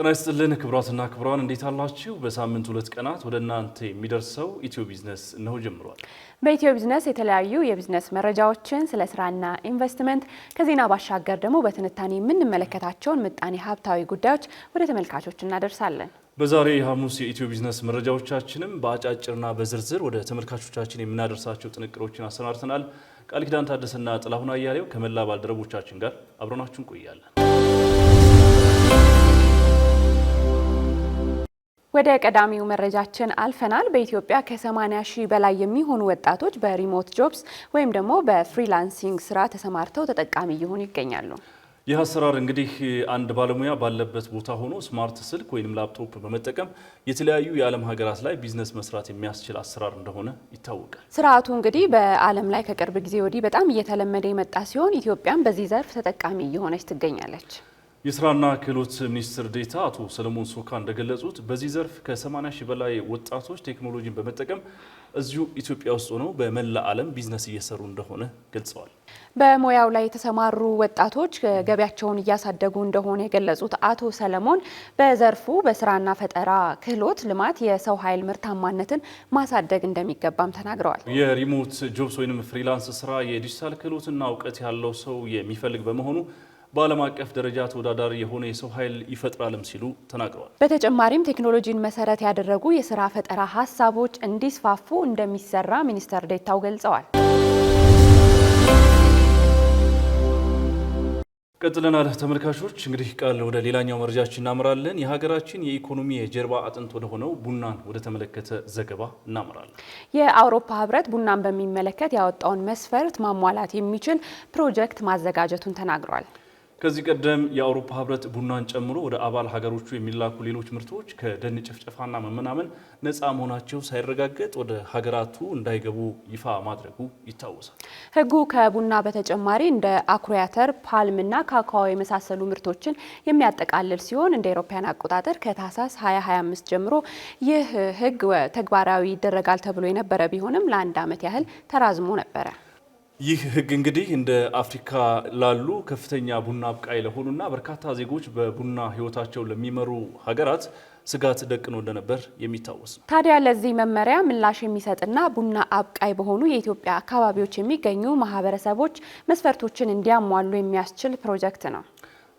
ጤና ይስጥልን ክቡራትና ክቡራን እንዴት አላችሁ? በሳምንት 2 ቀናት ወደ እናንተ የሚደርሰው ኢትዮ ቢዝነስ ነው ጀምሯል። በኢትዮ ቢዝነስ የተለያዩ የቢዝነስ መረጃዎችን ስለ ስራና ኢንቨስትመንት ከዜና ባሻገር ደግሞ በትንታኔ የምንመለከታቸውን ምጣኔ ሀብታዊ ጉዳዮች ወደ ተመልካቾች እናደርሳለን። በዛሬ ሐሙስ የኢትዮ ቢዝነስ መረጃዎቻችንም በአጫጭርና በዝርዝር ወደ ተመልካቾቻችን የምናደርሳቸው ጥንቅሮችን አሰናድተናል። ቃል ኪዳን ታደሰና ጥላሁን አያሌው ከመላ ባልደረቦቻችን ጋር አብረናችሁን ቆያለን። ወደ ቀዳሚው መረጃችን አልፈናል። በኢትዮጵያ ከ80 ሺህ በላይ የሚሆኑ ወጣቶች በሪሞት ጆብስ ወይም ደግሞ በፍሪላንሲንግ ስራ ተሰማርተው ተጠቃሚ እየሆኑ ይገኛሉ። ይህ አሰራር እንግዲህ አንድ ባለሙያ ባለበት ቦታ ሆኖ ስማርት ስልክ ወይም ላፕቶፕ በመጠቀም የተለያዩ የዓለም ሀገራት ላይ ቢዝነስ መስራት የሚያስችል አሰራር እንደሆነ ይታወቃል። ስርዓቱ እንግዲህ በዓለም ላይ ከቅርብ ጊዜ ወዲህ በጣም እየተለመደ የመጣ ሲሆን ኢትዮጵያም በዚህ ዘርፍ ተጠቃሚ እየሆነች ትገኛለች። የስራና ክህሎት ሚኒስትር ዴኤታ አቶ ሰለሞን ሶካ እንደገለጹት በዚህ ዘርፍ ከ80 ሺህ በላይ ወጣቶች ቴክኖሎጂን በመጠቀም እዚሁ ኢትዮጵያ ውስጥ ሆነው በመላ ዓለም ቢዝነስ እየሰሩ እንደሆነ ገልጸዋል። በሙያው ላይ የተሰማሩ ወጣቶች ገቢያቸውን እያሳደጉ እንደሆነ የገለጹት አቶ ሰለሞን በዘርፉ በስራና ፈጠራ ክህሎት ልማት የሰው ኃይል ምርታማነትን ማሳደግ እንደሚገባም ተናግረዋል። የሪሞት ጆብስ ወይም ፍሪላንስ ስራ የዲጂታል ክህሎትና እውቀት ያለው ሰው የሚፈልግ በመሆኑ በዓለም አቀፍ ደረጃ ተወዳዳሪ የሆነ የሰው ኃይል ይፈጥራልም ሲሉ ተናግረዋል። በተጨማሪም ቴክኖሎጂን መሰረት ያደረጉ የስራ ፈጠራ ሀሳቦች እንዲስፋፉ እንደሚሰራ ሚኒስትር ዴኤታው ገልጸዋል። ቀጥለናል ተመልካቾች። እንግዲህ ቃል ወደ ሌላኛው መረጃችን እናመራለን። የሀገራችን የኢኮኖሚ የጀርባ አጥንት ወደ ሆነው ቡናን ወደ ተመለከተ ዘገባ እናመራለን። የአውሮፓ ህብረት ቡናን በሚመለከት ያወጣውን መስፈርት ማሟላት የሚችል ፕሮጀክት ማዘጋጀቱን ተናግሯል። ከዚህ ቀደም የአውሮፓ ህብረት ቡናን ጨምሮ ወደ አባል ሀገሮቹ የሚላኩ ሌሎች ምርቶች ከደን ጭፍጨፋና መመናመን ነፃ መሆናቸው ሳይረጋገጥ ወደ ሀገራቱ እንዳይገቡ ይፋ ማድረጉ ይታወሳል። ህጉ ከቡና በተጨማሪ እንደ አኩሪ አተር፣ ፓልምና ካካኦ የመሳሰሉ ምርቶችን የሚያጠቃልል ሲሆን እንደ አውሮፓውያን አቆጣጠር ከታህሳስ 2025 ጀምሮ ይህ ህግ ተግባራዊ ይደረጋል ተብሎ የነበረ ቢሆንም ለአንድ ዓመት ያህል ተራዝሞ ነበረ። ይህ ህግ እንግዲህ እንደ አፍሪካ ላሉ ከፍተኛ ቡና አብቃይ ለሆኑና በርካታ ዜጎች በቡና ህይወታቸው ለሚመሩ ሀገራት ስጋት ደቅኖ እንደነበር የሚታወስ ነው። ታዲያ ለዚህ መመሪያ ምላሽ የሚሰጥና ቡና አብቃይ በሆኑ የኢትዮጵያ አካባቢዎች የሚገኙ ማህበረሰቦች መስፈርቶችን እንዲያሟሉ የሚያስችል ፕሮጀክት ነው።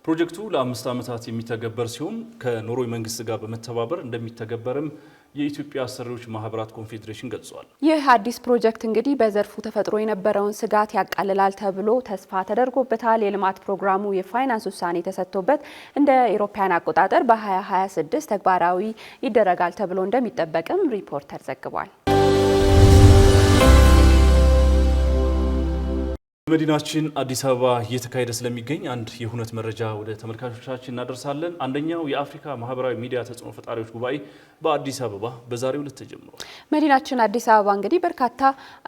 ፕሮጀክቱ ለ5 ዓመታት የሚተገበር ሲሆን ከኖርዌይ መንግስት ጋር በመተባበር እንደሚተገበርም የኢትዮጵያ አሰሪዎች ማህበራት ኮንፌዴሬሽን ገልጿል። ይህ አዲስ ፕሮጀክት እንግዲህ በዘርፉ ተፈጥሮ የነበረውን ስጋት ያቃልላል ተብሎ ተስፋ ተደርጎበታል። የልማት ፕሮግራሙ የፋይናንስ ውሳኔ ተሰጥቶበት እንደ አውሮፓውያን አቆጣጠር በ2026 ተግባራዊ ይደረጋል ተብሎ እንደሚጠበቅም ሪፖርተር ዘግቧል። መዲናችን አዲስ አበባ እየተካሄደ ስለሚገኝ አንድ የሁነት መረጃ ወደ ተመልካቾቻችን እናደርሳለን። አንደኛው የአፍሪካ ማህበራዊ ሚዲያ ተጽዕኖ ፈጣሪዎች ጉባኤ በአዲስ አበባ በዛሬው ዕለት ተጀምሯል። መዲናችን አዲስ አበባ እንግዲህ በርካታ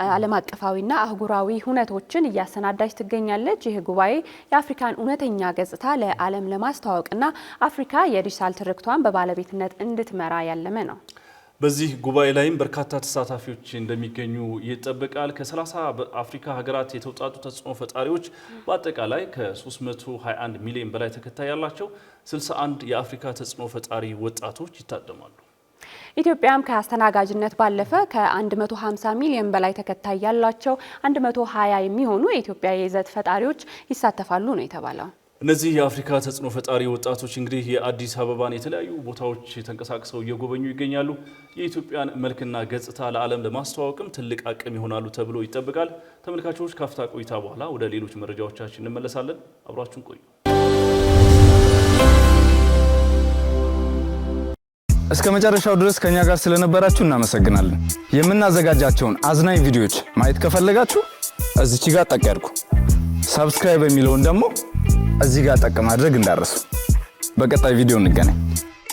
ዓለም አቀፋዊና አህጉራዊ ሁነቶችን እያሰናዳች ትገኛለች። ይህ ጉባኤ የአፍሪካን እውነተኛ ገጽታ ለዓለም ለማስተዋወቅና አፍሪካ የዲጂታል ትርክቷን በባለቤትነት እንድትመራ ያለመ ነው። በዚህ ጉባኤ ላይም በርካታ ተሳታፊዎች እንደሚገኙ ይጠበቃል። ከ30 በአፍሪካ ሀገራት የተውጣጡ ተጽዕኖ ፈጣሪዎች በአጠቃላይ ከ321 ሚሊዮን በላይ ተከታይ ያላቸው 61 የአፍሪካ ተጽዕኖ ፈጣሪ ወጣቶች ይታደማሉ። ኢትዮጵያም ከአስተናጋጅነት ባለፈ ከ150 ሚሊዮን በላይ ተከታይ ያላቸው 120 የሚሆኑ የኢትዮጵያ የይዘት ፈጣሪዎች ይሳተፋሉ ነው የተባለው። እነዚህ የአፍሪካ ተጽዕኖ ፈጣሪ ወጣቶች እንግዲህ የአዲስ አበባን የተለያዩ ቦታዎች ተንቀሳቅሰው እየጎበኙ ይገኛሉ። የኢትዮጵያን መልክና ገጽታ ለዓለም ለማስተዋወቅም ትልቅ አቅም ይሆናሉ ተብሎ ይጠበቃል። ተመልካቾች ካፍታ ቆይታ በኋላ ወደ ሌሎች መረጃዎቻችን እንመለሳለን። አብራችሁን ቆዩ። እስከ መጨረሻው ድረስ ከኛ ጋር ስለነበራችሁ እናመሰግናለን። የምናዘጋጃቸውን አዝናኝ ቪዲዮዎች ማየት ከፈለጋችሁ እዚች ጋር ጠቅ ያድርጉ። ሰብስክራይብ የሚለውን ደግሞ እዚህ ጋር ጠቅ ማድረግ እንዳረሱ። በቀጣይ ቪዲዮ እንገናኝ።